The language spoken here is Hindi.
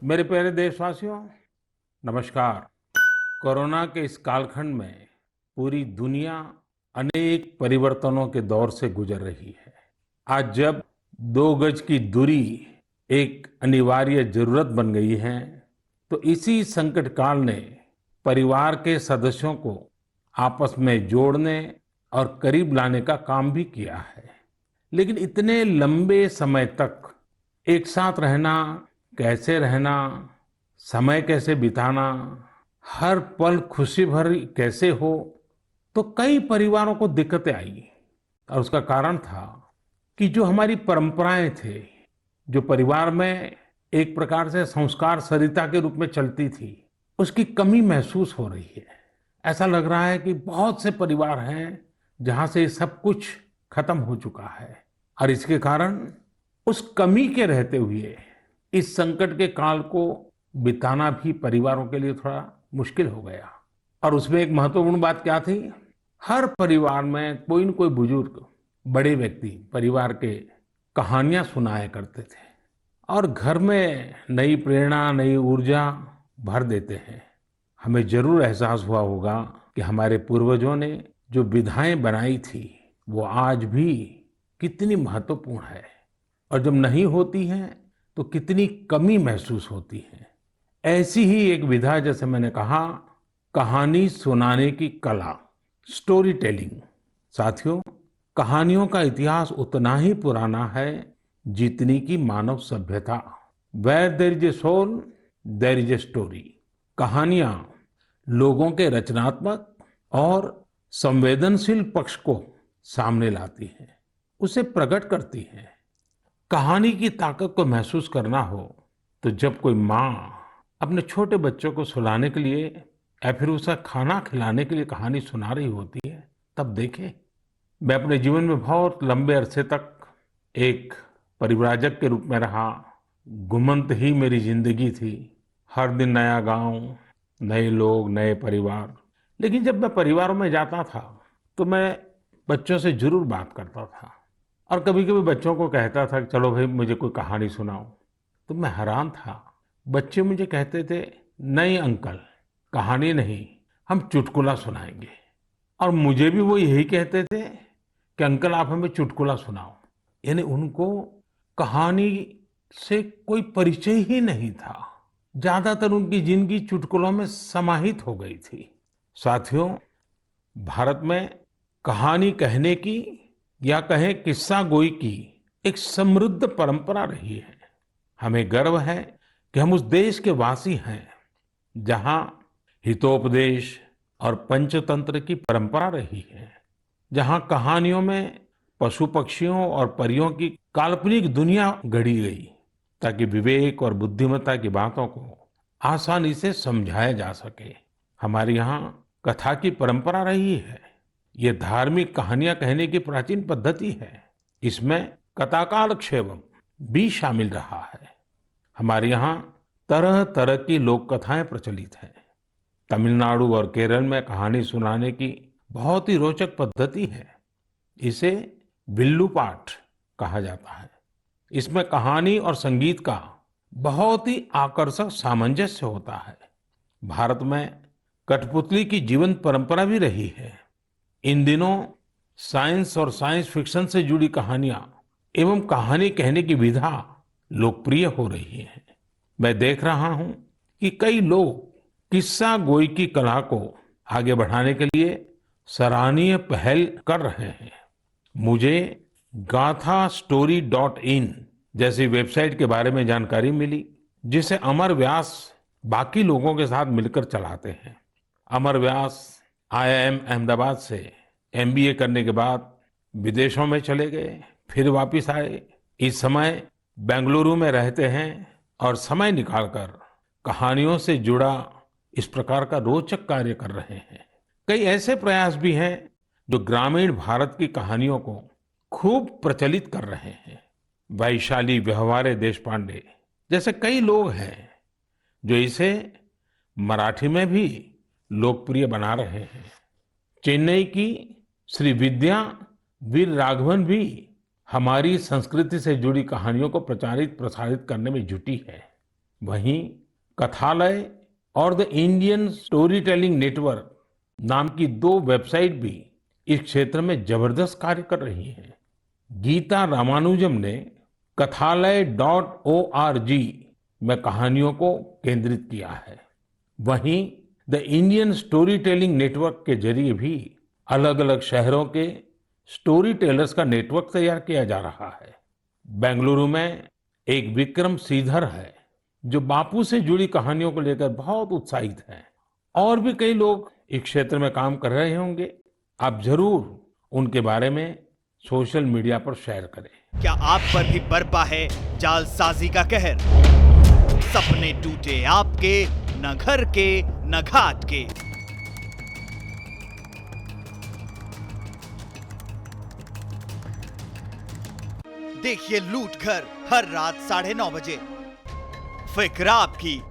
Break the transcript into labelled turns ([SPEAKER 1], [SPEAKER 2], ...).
[SPEAKER 1] मेरे प्यारे देशवासियों, नमस्कार। कोरोना के इस कालखंड में पूरी दुनिया अनेक परिवर्तनों के दौर से गुजर रही है। आज जब 2 गज की दूरी एक अनिवार्य जरूरत बन गई है, तो इसी संकट काल ने परिवार के सदस्यों को आपस में जोड़ने और करीब लाने का काम भी किया है। लेकिन इतने लंबे समय तक एक साथ रहना, कैसे रहना, समय कैसे बिताना, हर पल खुशी भरी कैसे हो, तो कई परिवारों को दिक्कतें आई। और उसका कारण था कि जो हमारी परंपराएं थे, जो परिवार में एक प्रकार से संस्कार सरिता के रूप में चलती थी, उसकी कमी महसूस हो रही है। ऐसा लग रहा है कि बहुत से परिवार हैं जहां से सब कुछ खत्म हो चुका है, और इसके कारण उस कमी के रहते हुए इस संकट के काल को बिताना भी परिवारों के लिए थोड़ा मुश्किल हो गया। और उसमें एक महत्वपूर्ण बात क्या थी? हर परिवार में कोई न कोई बुजुर्ग, बड़े व्यक्ति परिवार के कहानियां सुनाया करते थे और घर में नई प्रेरणा, नई ऊर्जा भर देते हैं। हमें जरूर एहसास हुआ होगा कि हमारे पूर्वजों ने जो विधाएं बनाई थी, वो आज भी कितनी महत्वपूर्ण है, और जब नहीं होती हैं तो कितनी कमी महसूस होती है। ऐसी ही एक विधा, जैसे मैंने कहा, कहानी सुनाने की कला, स्टोरी टेलिंग। साथियों, कहानियों का इतिहास उतना ही पुराना है जितनी की मानव सभ्यता। Where there is a soul, there is a story. कहानियां लोगों के रचनात्मक और संवेदनशील पक्ष को सामने लाती हैं, उसे प्रकट करती हैं। कहानी की ताकत को महसूस करना हो तो जब कोई माँ अपने छोटे बच्चों को सुलाने के लिए या फिर उसे खाना खिलाने के लिए कहानी सुना रही होती है, तब देखें। मैं अपने जीवन में बहुत लंबे अरसे तक एक परिव्राजक के रूप में रहा। घुमंत ही मेरी जिंदगी थी। हर दिन नया गांव, नए लोग, नए परिवार। लेकिन जब मैं परिवारों में जाता था तो मैं बच्चों से जरूर बात करता था, और कभी कभी बच्चों को कहता था कि चलो भाई मुझे कोई कहानी सुनाओ। तो मैं हैरान था। बच्चे मुझे कहते थे, नहीं अंकल, कहानी नहीं, हम चुटकुला सुनाएंगे। और मुझे भी वो यही कहते थे कि अंकल आप हमें चुटकुला सुनाओ। यानी उनको कहानी से कोई परिचय ही नहीं था। ज्यादातर उनकी जिंदगी चुटकुलों में समाहित हो गई थी। साथियों, भारत में कहानी कहने की, या कहें किस्सा गोई की, एक समृद्ध परंपरा रही है। हमें गर्व है कि हम उस देश के वासी हैं जहां हितोपदेश और पंचतंत्र की परंपरा रही है, जहां कहानियों में पशु पक्षियों और परियों की काल्पनिक दुनिया गढ़ी गई ताकि विवेक और बुद्धिमत्ता की बातों को आसानी से समझाया जा सके। हमारे यहाँ कथा की परंपरा रही है। ये धार्मिक कहानियां कहने की प्राचीन पद्धति है। इसमें कथाकालक्षेपम भी शामिल रहा है। हमारे यहाँ तरह तरह की लोक कथाएं प्रचलित हैं। तमिलनाडु और केरल में कहानी सुनाने की बहुत ही रोचक पद्धति है। इसे विल्लू पाठ कहा जाता है। इसमें कहानी और संगीत का बहुत ही आकर्षक सामंजस्य होता है। भारत में कठपुतली की जीवंत परंपरा भी रही है। इन दिनों साइंस और साइंस फिक्शन से जुड़ी कहानियां एवं कहानी कहने की विधा लोकप्रिय हो रही है। मैं देख रहा हूं कि कई लोग किस्सा गोई की कला को आगे बढ़ाने के लिए सराहनीय पहल कर रहे हैं। मुझे gaathastory.in जैसी वेबसाइट के बारे में जानकारी मिली, जिसे अमर व्यास बाकी लोगों के साथ मिलकर चलाते हैं। अमर व्यास IIM अहमदाबाद से MBA करने के बाद विदेशों में चले गए, फिर वापस आए। इस समय बेंगलुरु में रहते हैं और समय निकालकर कहानियों से जुड़ा इस प्रकार का रोचक कार्य कर रहे हैं। कई ऐसे प्रयास भी हैं जो ग्रामीण भारत की कहानियों को खूब प्रचलित कर रहे हैं। वैशाली व्यवहारे देशपांडे जैसे कई लोग हैं जो इसे मराठी में भी लोकप्रिय बना रहे हैं। चेन्नई की श्री विद्या वीर राघवन भी हमारी संस्कृति से जुड़ी कहानियों को प्रचारित प्रसारित करने में जुटी है। वहीं कथालय और the Indian story telling network नाम की दो वेबसाइट भी इस क्षेत्र में जबरदस्त कार्य कर रही हैं। गीता रामानुजम ने kathalaya.org में कहानियों को केंद्रित किया है। वहीं the Indian story telling network के जरिए भी अलग अलग शहरों के स्टोरी टेलर्स का नेटवर्क तैयार किया जा रहा है। बेंगलुरु में एक विक्रम श्रीधर है जो बापू से जुड़ी कहानियों को लेकर बहुत उत्साहित हैं। और भी कई लोग इस क्षेत्र में काम कर रहे होंगे। आप जरूर उनके बारे में सोशल मीडिया पर शेयर करें।
[SPEAKER 2] क्या आप पर भी बरपा है जालसाजी का कहर? सपने टूटे आपके, न घर के न घाट के। देखिए लूट घर हर रात 9:30 बजे। फिक्र आपकी,